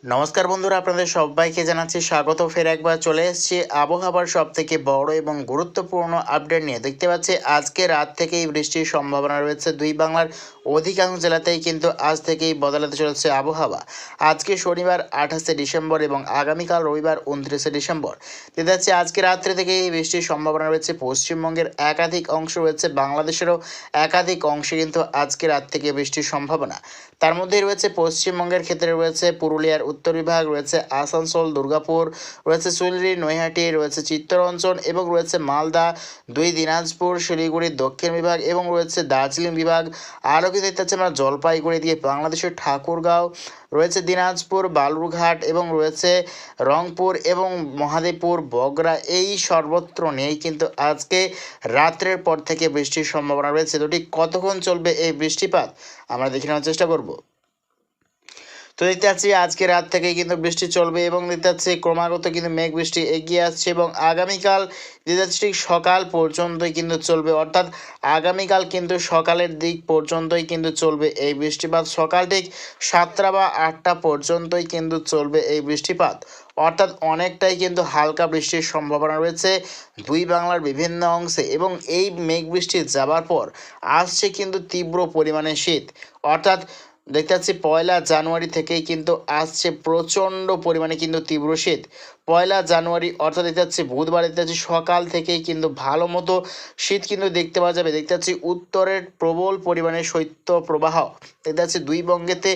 নমস্কার বন্ধুরা, আপনাদের সবাইকে জানাচ্ছি স্বাগত। ফের একবার চলে এসেছি আবহাওয়ার সব থেকে বড় এবং গুরুত্বপূর্ণ আপডেট নিয়ে। দেখতে পাচ্ছি আজকে রাত থেকেই বৃষ্টির সম্ভাবনা রয়েছে। দুই বাংলার অধিকাংশ জেলাতেই কিন্তু আজ থেকেই বদলাতে চলেছে আবহাওয়া। আজকে শনিবার 28শে ডিসেম্বর এবং আগামীকাল রবিবার 29শে ডিসেম্বর। দেখতে পাচ্ছি আজকে রাত্রে থেকেই বৃষ্টির সম্ভাবনা রয়েছে। পশ্চিমবঙ্গের একাধিক অংশ রয়েছে, বাংলাদেশেরও একাধিক অংশে কিন্তু আজকে রাত থেকে বৃষ্টির সম্ভাবনা। তার মধ্যেই রয়েছে পশ্চিমবঙ্গের ক্ষেত্রে রয়েছে পুরুলিয়ার উত্তর বিভাগ, রয়েছে আসানসোল, দুর্গাপুর, রয়েছে শিলিগুড়ি, নৈহাটি, রয়েছে চিত্তরঞ্জন এবং রয়েছে মালদা, দুই দিনাজপুর, শিলিগুড়ির দক্ষিণ বিভাগ এবং রয়েছে দার্জিলিং বিভাগ। আরও কিন্তু দেখতে পাচ্ছি আমরা জলপাইগুড়ি দিয়ে বাংলাদেশের ঠাকুরগাঁও, রয়েছে দিনাজপুর, বালুরঘাট এবং রয়েছে রংপুর এবং মহাদেবপুর, বগুড়া, এই সর্বত্র নিয়েই কিন্তু আজকে রাত্রের পর থেকে বৃষ্টির সম্ভাবনা রয়েছে। তো ঠিক কতক্ষণ চলবে এই বৃষ্টিপাত আমরা দেখে নেওয়ার চেষ্টা করব। তো দেখতে পাচ্ছি আজকে রাত থেকেই কিন্তু বৃষ্টি চলবে এবং দেখতে পাচ্ছি ক্রমাগত কিন্তু মেঘ বৃষ্টি এগিয়ে আসছে এবং আগামীকাল দেখতে পাচ্ছি ঠিক সকাল পর্যন্তই কিন্তু চলবে, অর্থাৎ আগামীকাল কিন্তু সকালের দিক পর্যন্তই কিন্তু চলবে এই বৃষ্টিপাত। সকাল ঠিক 7টা বা 8টা পর্যন্তই কিন্তু চলবে এই বৃষ্টিপাত, অর্থাৎ অনেকটাই কিন্তু হালকা বৃষ্টির সম্ভাবনা রয়েছে দুই বাংলার বিভিন্ন অংশে। এবং এই মেঘ বৃষ্টি যাবার পর আসছে কিন্তু তীব্র পরিমাণে শীত, অর্থাৎ দেখতে পাচ্ছি 1 জানুয়ারি থেকেই কিন্তু আসছে প্রচণ্ড পরিমাণে কিন্তু তীব্র শীত। 1 জানুয়ারি অর্থাৎ দেখতে পাচ্ছি বুধবার, দেখতে পাচ্ছি সকাল থেকেই কিন্তু ভালো মতো শীত কিন্তু দেখতে পাওয়া যাবে। দেখতে পাচ্ছি উত্তরের প্রবল পরিমাণে শৈত্য প্রবাহ দেখতে পাচ্ছি দুই বঙ্গেতে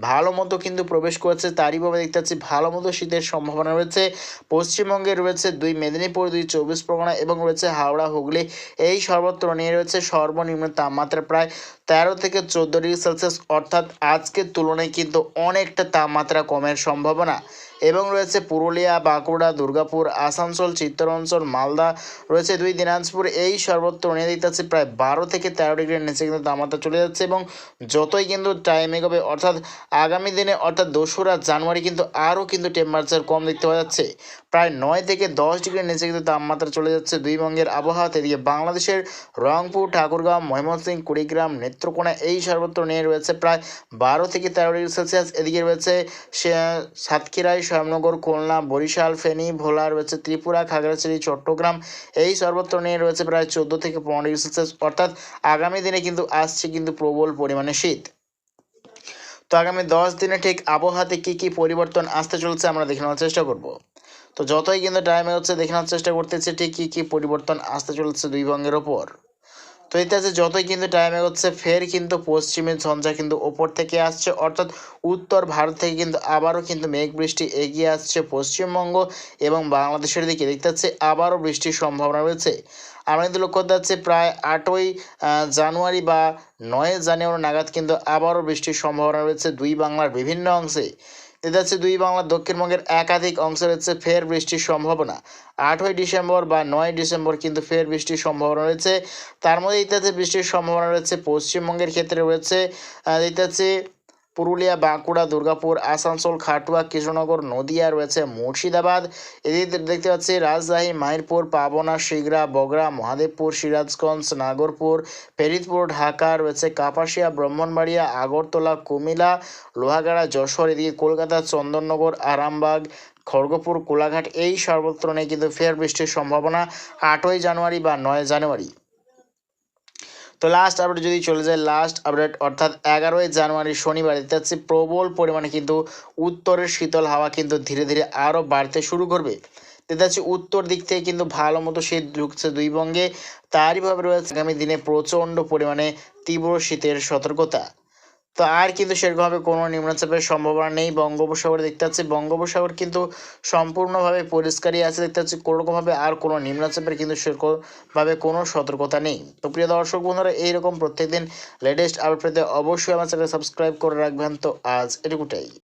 ভালো মতো কিন্তু প্রবেশ করেছে। তারই ভাবে দেখতে পাচ্ছি ভালো মতো শীতের সম্ভাবনা রয়েছে। পশ্চিমবঙ্গে রয়েছে দুই মেদিনীপুর, দুই 24 পরগনা এবং রয়েছে হাওড়া, হুগলি, এই সর্বত্র নিয়ে রয়েছে সর্বনিম্ন তাপমাত্রা প্রায় 13 থেকে 14 ডিগ্রি সেলসিয়াস, অর্থাৎ আজকের তুলনায় কিন্তু অনেকটা তাপমাত্রা কমের সম্ভাবনা। এবং রয়েছে পুরুলিয়া, বাঁকুড়া, দুর্গাপুর, আসানসোল, চিত্তরঞ্জন, মালদা, রয়েছে দুই দিনাজপুর, এই সর্বত্র নিয়ে দিতে আছে প্রায় 12 থেকে 13 ডিগ্রির নিচে কিন্তু তাপমাত্রা চলে যাচ্ছে। এবং যতই কিন্তু টাইম এগোবে, অর্থাৎ আগামী দিনে অর্থাৎ 2রা জানুয়ারি কিন্তু আরও কিন্তু টেম্পারেচার কম দেখতে পাওয়া যাচ্ছে, প্রায় 9 থেকে 10 ডিগ্রির নিচে কিন্তু তাপমাত্রা চলে যাচ্ছে দুই বঙ্গের আবহাওয়াতে। এদিকে বাংলাদেশের রংপুর, ঠাকুরগাঁও, ময়মনসিংহ, কুড়িগ্রাম, নেত্রকোনা, এই সর্বত্র নিয়ে রয়েছে প্রায় 12 থেকে 13 ডিগ্রি সেলসিয়াস। এদিকে রয়েছে সাতক্ষীরায়, শ্যামনগর, খুলনা, বরিশাল, ফেনী, ভোলা, রয়েছে ত্রিপুরা, খাগড়াছড়ি, চট্টগ্রাম, এই সর্বত্র নিয়ে রয়েছে প্রায় 14 থেকে 15 ডিগ্রি সেলসিয়াস, অর্থাৎ আগামী দিনে কিন্তু আসছে কিন্তু প্রবল পরিমাণে শীত। তো আগামী 10 দিনে ঠিক আবহাওয়াতে কী কী পরিবর্তন আসতে চলছে আমরা দেখে নেওয়ার চেষ্টা করব। তো যতই কিন্তু টাইমে হচ্ছে দেখে নেওয়ার চেষ্টা করতেছে ঠিক কী কী পরিবর্তন আসতে চলছে দুই বঙ্গের ওপর। তো এতে আছে যতই কিন্তু টাইম এগোচ্ছে ফের কিন্তু পশ্চিমের ঝঞ্ঝা কিন্তু ওপর থেকে আসছে, অর্থাৎ উত্তর ভারত থেকে কিন্তু আবারও কিন্তু মেঘ বৃষ্টি এগিয়ে আসছে পশ্চিমবঙ্গ এবং বাংলাদেশের দিকে। দেখতে পাচ্ছি আবারও বৃষ্টির সম্ভাবনা রয়েছে। আমরা কিন্তু লক্ষ্য করতে পারছি প্রায় 8ই জানুয়ারি বা 9 জানুয়ারি নাগাদ কিন্তু আবারও বৃষ্টির সম্ভাবনা রয়েছে দুই বাংলার বিভিন্ন অংশে। দেখতে পাচ্ছি দুই বাংলার দক্ষিণবঙ্গের একাধিক অংশে রয়েছে ফের বৃষ্টির সম্ভাবনা। 8ই ডিসেম্বর বা 9 ডিসেম্বর কিন্তু ফের বৃষ্টির সম্ভাবনা রয়েছে। তার মধ্যে ইত্যাদি বৃষ্টির সম্ভাবনা রয়েছে পশ্চিমবঙ্গের ক্ষেত্রে রয়েছে ইত্যাদি পুরুলিয়া, বাঁকুড়া, দুর্গাপুর, আসানসোল, খাটুয়া, কৃষ্ণনগর, নদিয়া, রয়েছে মুর্শিদাবাদ, এদিকে দেখতে পাচ্ছি রাজশাহী, মাহিরপুর, পাবনা, শিগরা, বগরা, মহাদেবপুর, সিরাজগঞ্জ, নাগরপুর, ফরিদপুর, ঢাকা, রয়েছে কাপাসিয়া, ব্রাহ্মণবাড়িয়া, আগরতলা, কুমিল্লা, লোহাগাড়া, যশোর, এদিকে কলকাতা, চন্দননগর, আরামবাগ, খড়গপুর, কোলাঘাট, এই সর্বত্র নিয়ে কিন্তু ফের বৃষ্টির সম্ভাবনা 8ই জানুয়ারি বা 9 জানুয়ারি। তো লাস্ট আপডেট যদি চলে যায়, লাস্ট আপডেট অর্থাৎ 11ই জানুয়ারি শনিবার দেখতে পাচ্ছি প্রবল পরিমাণে কিন্তু উত্তরের শীতল হাওয়া কিন্তু ধীরে ধীরে আরও বাড়তে শুরু করবে। দেখতে পাচ্ছি উত্তর দিক থেকে কিন্তু ভালো মতো শীত ঢুকছে দুই বঙ্গে। তারইভাবে রয়েছে আগামী দিনে প্রচণ্ড পরিমাণে তীব্র শীতের সতর্কতা। তো আর কিন্তু সেরকমভাবে কোনো নিম্নচাপের সম্ভাবনা নেই বঙ্গোপসাগরে। দেখতে পাচ্ছি বঙ্গোপসাগর কিন্তু সম্পূর্ণভাবে পরিষ্কারই আছে। দেখতে পাচ্ছি কোনোরকমভাবে আর কোনো নিম্নচাপের কিন্তু সেরকমভাবে কোনো সতর্কতা নেই। তো প্রিয় দর্শক বন্ধুরা, এইরকম প্রত্যেকদিন লেটেস্ট আপডেট পেতে অবশ্যই আমার চ্যানেল সাবস্ক্রাইব করে রাখবেন। তো আজ এটুকুটাই।